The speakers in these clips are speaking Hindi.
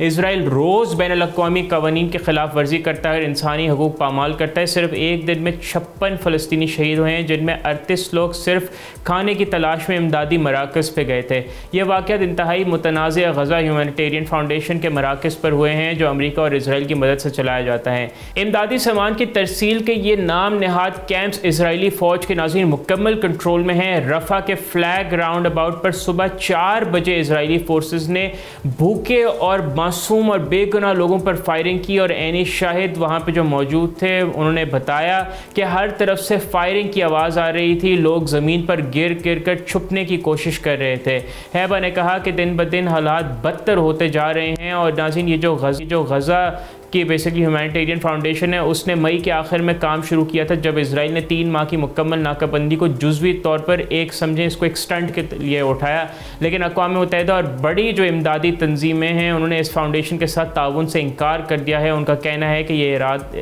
इसराइल रोज़ बैनुल-अक़वामी क़वानीन की ख़िलाफ़ वर्जी करता है और इंसानी हकूक़ पामाल करता है। सिर्फ एक दिन में 56 फ़लस्तीनी शहीद हुए हैं, जिनमें 38 लोग सिर्फ खाने की तलाश में इमदादी मराकज़ पे गए थे। यह वाक़यात इंतहाई मुतनाज़िअ गज़ा ह्यूमैनिटेरियन फाउंडेशन के मराकज़ पर हुए हैं, जो अमरीका और इसराइल की मदद से चलाया जाता है। इमदादी सामान की तरसील के ये नाम नहाद कैंप्स इसराइली फ़ौज के नाज़रीन मुकम्मल कंट्रोल में हैं। रफ़ा के फ्लैग राउंड अबाउट पर सुबह 4 बजे इसराइली फोर्सेस ने भूखे और मासूम और बेगुनाह लोगों पर फायरिंग की और ऐनी शाहिद वहाँ पे जो मौजूद थे उन्होंने बताया कि हर तरफ से फायरिंग की आवाज़ आ रही थी। लोग ज़मीन पर गिर गिर कर छुपने की कोशिश कर रहे थे। हैबा ने कहा कि दिन ब दिन हालात बदतर होते जा रहे हैं और नाज़रीन ये जो गज़ा कि बेसिकली ह्यूमैनिटेरियन फाउंडेशन है, उसने मई के आखिर में काम शुरू किया था, जब इसराइल ने 3 माह की मुकम्मल नाकाबंदी को जुज़वी तौर पर समझें इसको एक स्टंट के लिए उठाया। लेकिन अक़वाम मुत्तहिदा और बड़ी जो इमदादी तंजीमें हैं उन्होंने इस फाउंडेशन के साथ ताउन से इनकार कर दिया है। उनका कहना है कि ये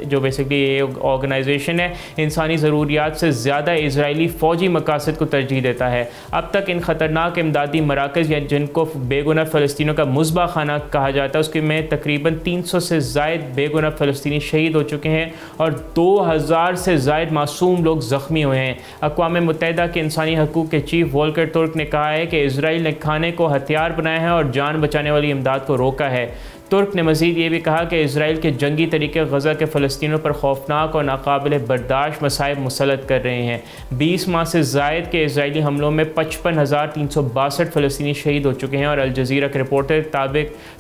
जो बेसिकली ये ऑर्गेनाइजेशन है इंसानी ज़रूरियात से ज़्यादा इसराइली फ़ौजी मकासद को तरजीह देता है। अब तक इन ख़तरनाक इमदादी मराकज़ या जिनको बेगुनाह फ़लस्तीनों का मुज़बा खाना कहा जाता है उसके में तकरीबन 300 से ज़ायद बेगुनाह फ़लस्तीनी शहीद हो चुके हैं और 2000 से ज़ायद मासूम लोग ज़ख्मी हुए हैं। अक़वाम मुत्तहिदा के इंसानी हकूक़ के चीफ वोल्कर तुर्क ने कहा है कि इसराइल ने खाने को हथियार बनाया है और जान बचाने वाली इमदाद को रोका है। तुर्क ने मज़ीद ये भी कहा कि इसराइल के जंगी तरीके गज़ा के फ़लस्तीनों पर खौफनाक और नाकाबिल बर्दाश्त मसाइब मुसल्लत कर रहे हैं। 20 माह से ज़ायद के इसराइली हमलों में 55,362 फ़लस्तीनी शहीद हो चुके हैं और अल जज़ीरा के रिपोर्टर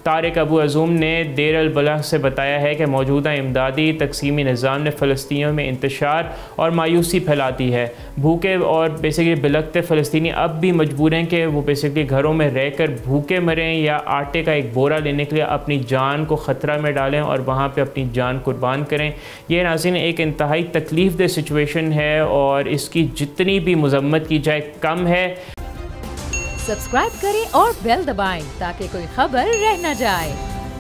तारिक अबू अज़ूम ने देर अल बलाग से बताया है कि मौजूदा इमदादी तकसीमी निज़ाम ने फ़लस्तीनियों में इंतशार और मायूसी फैला दी है। भूखे और बेसिकली बिलखते फ़लस्तीनी अब भी मजबूर हैं कि वो बेसिकली घरों में रह कर भूखे मरें या आटे का एक बोरा लेने के लिए अपनी जान को ख़तरा में डालें और वहाँ पे अपनी जान कुर्बान करें। ये नाज़रीन एक इंतहाई तकलीफ़ दह सिचुएशन है और इसकी जितनी भी मज़म्मत की जाए कम है। सब्सक्राइब करें और बेल दबाएं ताकि कोई खबर रह न जाए।